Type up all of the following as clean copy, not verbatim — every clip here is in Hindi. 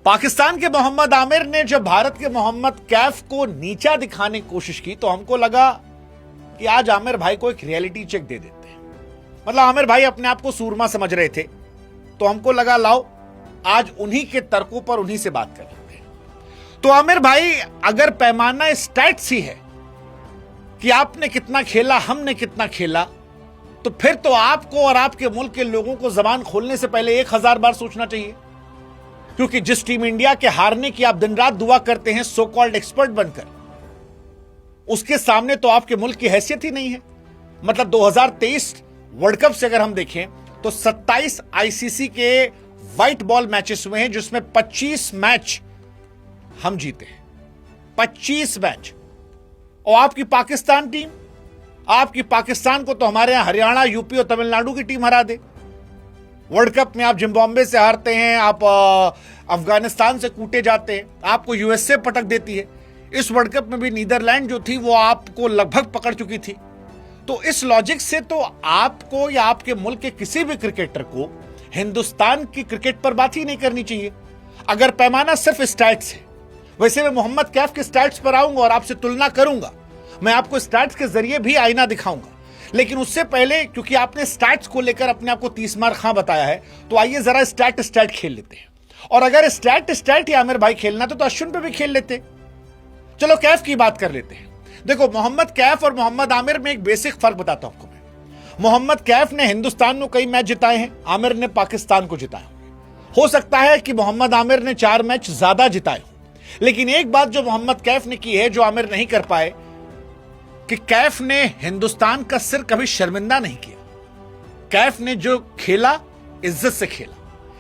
पाकिस्तान के मोहम्मद आमिर ने जब भारत के मोहम्मद कैफ को नीचा दिखाने की कोशिश की तो हमको लगा कि आज आमिर भाई को एक रियलिटी चेक दे देते हैं। मतलब आमिर भाई अपने आप को सूरमा समझ रहे थे, तो हमको लगा लाओ आज उन्हीं के तर्कों पर उन्हीं से बात कर लेते हैं। तो आमिर भाई, अगर पैमाना स्टैट्स ही है कि आपने कितना खेला, हमने कितना खेला, तो फिर तो आपको और आपके मुल्क के लोगों को जबान खोलने से पहले 1000 बार सोचना चाहिए। क्योंकि जिस टीम इंडिया के हारने की आप दिन रात दुआ करते हैं सो कॉल्ड एक्सपर्ट बनकर, उसके सामने तो आपके मुल्क की हैसियत ही नहीं है। मतलब 2023 वर्ल्ड कप से अगर हम देखें तो 27 आईसीसी के व्हाइट बॉल मैचेस हुए हैं, जिसमें 25 मैच हम जीते हैं, 25 मैच। और आपकी पाकिस्तान टीम, आपकी पाकिस्तान को तो हमारे यहां हरियाणा, यूपी और तमिलनाडु की टीम हरा दे। वर्ल्ड कप में आप जिम्बाब्वे से हारते हैं, आप अफगानिस्तान से कूटे जाते हैं, आपको यूएसए पटक देती है। इस वर्ल्ड कप में भी नीदरलैंड जो थी वो आपको लगभग पकड़ चुकी थी। तो इस लॉजिक से तो आपको या आपके मुल्क के किसी भी क्रिकेटर को हिंदुस्तान की क्रिकेट पर बात ही नहीं करनी चाहिए, अगर पैमाना सिर्फ स्टैट्स है। वैसे मैं मोहम्मद कैफ के स्टैट्स पर आऊंगा और आपसे तुलना करूंगा, मैं आपको स्टैट्स के जरिए भी आईना दिखाऊंगा। लेकिन उससे पहले, क्योंकि आपने स्टैट्स को लेकर अपने आप को 30 मार खां बताया है, तो आइए जरा स्टैट खेल लेते हैं। और अगर स्टैट ही आमिर भाई खेलना तो अश्विन पे भी खेल लेते। चलो कैफ की बात कर लेते हैं। देखो, मोहम्मद कैफ और मोहम्मद आमिर में एक बेसिक फर्क बताता हूं आपको मैं। मोहम्मद कैफ ने हिंदुस्तान में कई मैच जिताए हैं, आमिर ने पाकिस्तान को जिताया। हो सकता है कि मोहम्मद आमिर ने 4 मैच ज्यादा जिताए हों, लेकिन एक बात जो मोहम्मद कैफ ने की है जो आमिर नहीं कर पाए, कि कैफ ने हिंदुस्तान का सिर कभी शर्मिंदा नहीं किया। कैफ ने जो खेला इज्जत से खेला,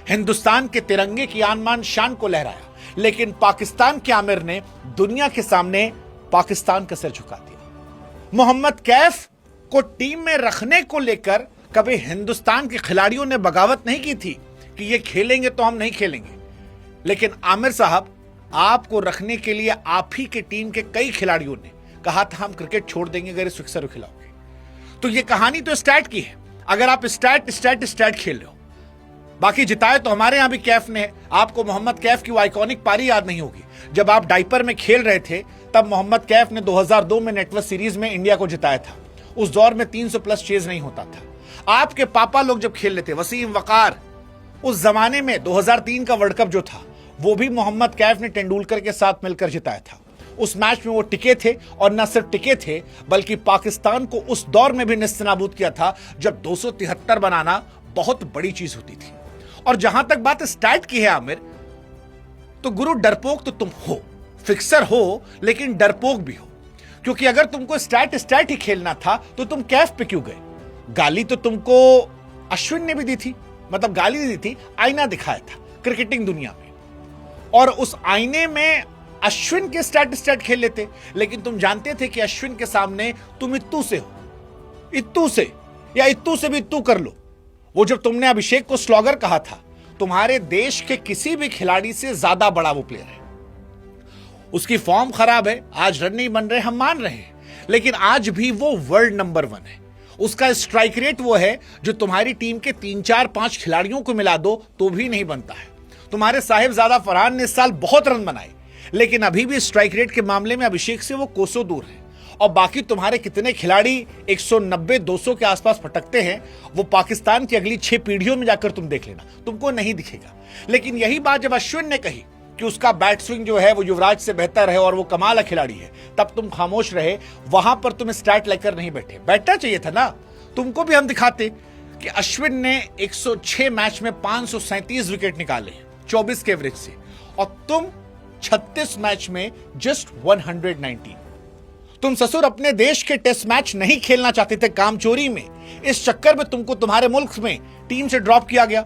हिंदुस्तान के तिरंगे की आन मान शान को लहराया। लेकिन पाकिस्तान के आमिर ने दुनिया के सामने पाकिस्तान का सिर झुका दिया। मोहम्मद कैफ को टीम में रखने को लेकर कभी हिंदुस्तान के खिलाड़ियों ने बगावत नहीं की थी कि ये खेलेंगे तो हम नहीं खेलेंगे। लेकिन आमिर साहब, आपको रखने के लिए आप ही के टीम के कई खिलाड़ियों ने कहा था हम क्रिकेट छोड़ देंगे अगर इस फिक्सर को खिलाओगे। तो ये कहानी तो स्टैट की है। अगर आप स्टैट खेल रहे हो, बाकी जिताए तो हमारे यहां भी कैफ ने। आपको मोहम्मद कैफ की वो आइकॉनिक पारी याद नहीं होगी, जब आप डाइपर में खेल रहे थे, तब मोहम्मद कैफ ने 2002 में नेटवर्क सीरीज में इंडिया को जिताया था। उस दौर में 300 प्लस चेज नहीं होता था। आपके पापा लोग जब खेल लेते, वसीम वकार, उस जमाने में 2003 का वर्ल्ड कप जो था वो भी मोहम्मद कैफ ने तेंदुलकर के साथ मिलकर जिताया था। उस मैच में वो टिके थे, और न सिर्फ टिके थे बल्कि पाकिस्तान को उस दौर में भी नेस्तनाबूद किया था जब 273 बनाना बहुत बड़ी चीज होती थी। और जहां तक बात स्टैट की है आमिर, तो गुरु डरपोक तो तुम हो, फिक्सर हो, लेकिन डरपोक भी हो। क्योंकि अगर तुमको स्टैट ही खेलना था तो तुम कैफ पे क्यों गए? गाली तो तुमको अश्विन ने भी दी थी, मतलब गाली नहीं दी थी, आईना दिखाया था क्रिकेटिंग दुनिया में, और उस आईने में अश्विन के स्टैट खेल लेते। लेकिन तुम जानते थे कि अश्विन के सामने तुम इत्तू से हो, इत्तू से, या इत्तू से भी इत्तू कर लो। वो जब तुमने अभिषेक को स्लॉगर कहा था, तुम्हारे देश के किसी भी खिलाड़ी से ज्यादा बड़ा वो प्लेयर है। उसकी फॉर्म खराब है, आज रन नहीं बन रहे, हम मान रहे हैं, लेकिन आज भी वो वर्ल्ड नंबर 1 है। उसका स्ट्राइक रेट वो है जो तुम्हारी टीम के 3, 4, 5 खिलाड़ियों को मिला दो तो भी नहीं बनता है। तुम्हारे साहिबजादा फरहान ने इस साल बहुत रन बनाए, लेकिन अभी भी स्ट्राइक रेट के मामले में अभिषेक से वो कोसों दूर है। और बाकी तुम्हारे कितने खिलाड़ी 190-200 के आसपास भटकते हैं, वो पाकिस्तान की अगली 6 पीढ़ियों में जाकर तुम देख लेना, तुमको नहीं दिखेगा। लेकिन यही बात जब अश्विन ने कही कि उसका बैट स्विंग जो है वो युवराज से बेहतर है और वो कमाल का खिलाड़ी है, तब तुम खामोश रहे। वहां पर तुम स्टैट लेकर नहीं बैठे, बैठना चाहिए था ना। तुमको भी हम दिखाते कि अश्विन ने 106 मैच में 537 विकेट निकाले 24 के एवरेज से, और तुम 36 मैच में जस्ट 119। तुम ससुर अपने देश के टेस्ट मैच नहीं खेलना चाहते थे कामचोरी में, इस चक्कर में तुमको तुम्हारे मुल्क में टीम से ड्रॉप किया गया,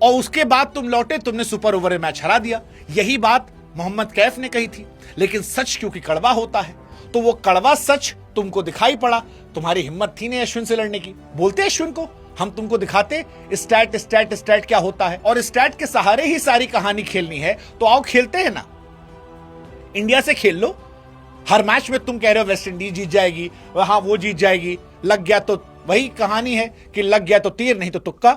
और उसके बाद तुम लौटे, तुमने सुपर ओवर में मैच हरा दिया। यही बात मोहम्मद कैफ ने कही थी। लेकिन सच क्योंकि कड़वा होता है, तो वो कड़वा सच तुमको दिखाई पड़ा। तुम्हारी हिम्मत थी नहीं अश्विन से लड़ने की। बोलते अश्विन को, हम तुमको दिखाते स्टैट क्या होता है, और स्टैट के सहारे ही सारी कहानी खेलनी है तो आओ खेलते हैं ना। इंडिया से खेल लो। हर मैच में तुम कह रहे हो वेस्ट इंडीज जीत जाएगी, हाँ वो जीत जाएगी, लग गया तो वही कहानी है कि लग गया तो तीर नहीं तो तुक्का।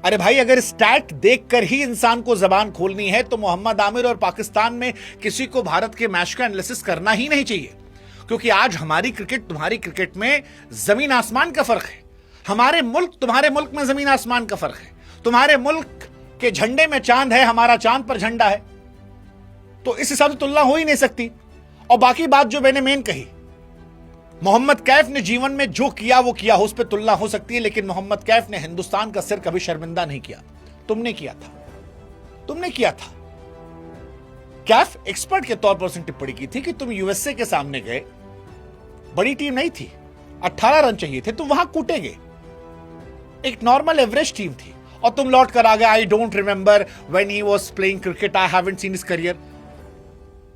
अरे भाई, अगर स्टैट देखकर ही इंसान को जबान खोलनी है तो मोहम्मद आमिर और पाकिस्तान में किसी को भारत के मैच का एनालिसिस करना ही नहीं चाहिए, क्योंकि आज हमारी क्रिकेट तुम्हारी क्रिकेट में जमीन आसमान का फर्क है। हमारे मुल्क तुम्हारे मुल्क में जमीन आसमान का फर्क है। तुम्हारे मुल्क के झंडे में चांद है, हमारा चांद पर झंडा है, तो इस हिसाब से तुलना हो ही नहीं सकती। और बाकी बात जो मैंने मेन कही, मोहम्मद कैफ ने जीवन में जो किया वो किया, उस पर तुलना हो सकती है, लेकिन मोहम्मद कैफ ने हिंदुस्तान का सिर कभी शर्मिंदा नहीं किया। तुमने किया था, तुमने किया था। कैफ एक्सपर्ट के तौर पर उसने टिप्पणी की थी कि तुम यूएसए के सामने गए, बड़ी टीम नहीं थी, 18 रन चाहिए थे, तुम वहां कूटे गए, एक नॉर्मल एवरेज टीम थी, और तुम लौट कर आ गए। I don't remember when he was playing cricket, I haven't seen his career.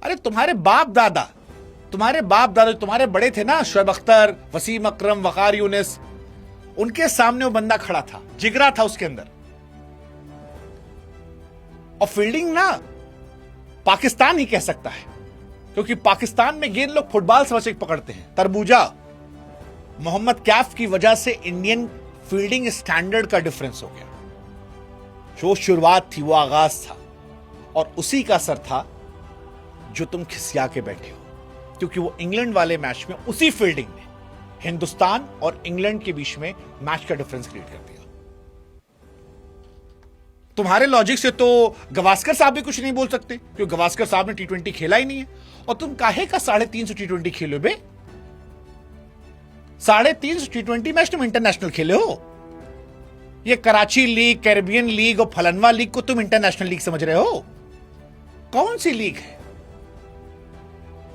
अरे तुम्हारे बाप दादा तुम्हारे बड़े थे ना, शोएब अख्तर, वसीम अकरम, वकार यूनिस, उनके सामने वो बंदा खड़ा था, जिगरा था उसके अंदर। और फील्डिंग ना पाकिस्तान ही कह सकता है, क्योंकि पाकिस्तान में गेंद लोग फुटबॉल समझ के पकड़ते हैं, तरबूजा। मोहम्मद कैफ की वजह से इंडियन फील्डिंग स्टैंडर्ड का डिफरेंस हो गया। जो शुरुआत थी वो आगाज था, और उसी का असर था जो तुम खिसिया के बैठे हो, क्योंकि वो इंग्लैंड वाले मैच में उसी फील्डिंग ने हिंदुस्तान और इंग्लैंड के बीच में मैच का डिफरेंस क्रिएट कर दिया। तुम्हारे लॉजिक से तो गवास्कर साहब भी कुछ नहीं बोल सकते, क्योंकि गवास्कर साहब ने T20 खेला ही नहीं है, और तुम काहे का 350 T20 खेलो बे? 350 T20 मैच तुम इंटरनेशनल खेले हो। ये कराची लीग, कैरेबियन लीग और फलनवा लीग को तुम इंटरनेशनल लीग समझ रहे हो? कौन सी लीग है?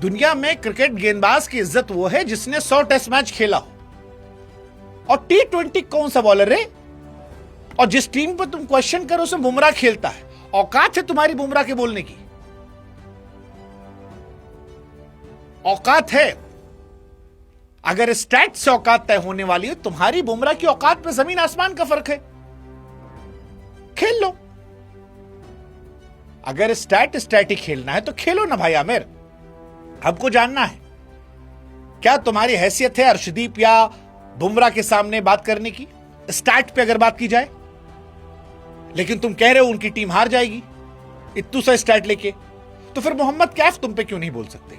दुनिया में क्रिकेट गेंदबाज की इज्जत वो है जिसने 100 टेस्ट मैच खेला हो, और T20 कौन सा बॉलर है? और जिस टीम पर तुम क्वेश्चन करो उसमें बुमराह खेलता है, औकात है तुम्हारी बुमराह के बोलने की? औकात है? अगर स्टैट से औकात तय होने वाली है, तुम्हारी बुमराह की औकात में जमीन आसमान का फर्क है। खेल लो। अगर स्टैट ही खेलना है तो खेलो ना भाई आमिर। हमको जानना है क्या तुम्हारी हैसियत है अर्शदीप या बुमराह के सामने बात करने की, स्टैट पे अगर बात की जाए। लेकिन तुम कह रहे हो उनकी टीम हार जाएगी इत्तू सा स्टैट लेके, तो फिर मोहम्मद कैफ तुम पे क्यों नहीं बोल सकते?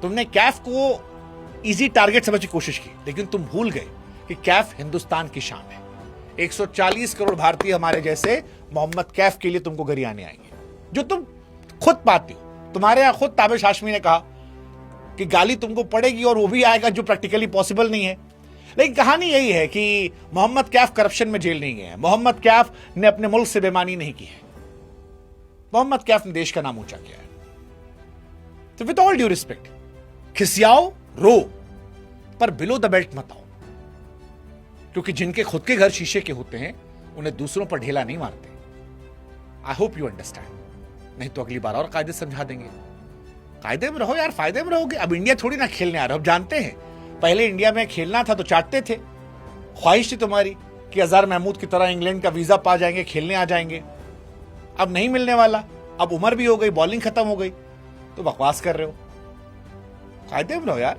तुमने कैफ को इजी टारगेट समझ की कोशिश की, लेकिन तुम भूल गए कि कैफ हिंदुस्तान की शान है। 140 करोड़ भारतीय हमारे जैसे मोहम्मद कैफ के लिए तुमको गरियाने आएंगे, जो तुम खुद पाते हो। तुम्हारे यहां खुद ताबिश हाशमी ने कहा कि गाली तुमको पड़ेगी, और वो भी आएगा जो प्रैक्टिकली पॉसिबल नहीं है। लेकिन कहानी यही है कि मोहम्मद कैफ करप्शन में जेल नहीं गए हैं। मोहम्मद कैफ ने अपने मुल्क से बेईमानी नहीं की है। मोहम्मद कैफ ने देश का नाम ऊंचा किया है। तो विद ऑल ड्यू रिस्पेक्ट, खिसियाओ, रो, पर बिलो द बेल्ट मत आओ, क्योंकि जिनके खुद के घर शीशे के होते हैं उन्हें दूसरों पर ढेला नहीं मारते। आई होप यू अंडरस्टैंड, नहीं तो अगली बार और कायदे समझा देंगे। कायदे में रहो यार, फायदे में रहोगे। अब इंडिया थोड़ी ना खेलने आ रहे हो, अब जानते हैं। पहले इंडिया में खेलना था तो चाटते थे। ख्वाहिश थी तुम्हारी कि अजहर महमूद की तरह इंग्लैंड का वीजा पा जाएंगे, खेलने आ जाएंगे। अब नहीं मिलने वाला, अब उम्र भी हो गई, बॉलिंग खत्म हो गई, तो बकवास कर रहे हो। कायदे में रहो यार।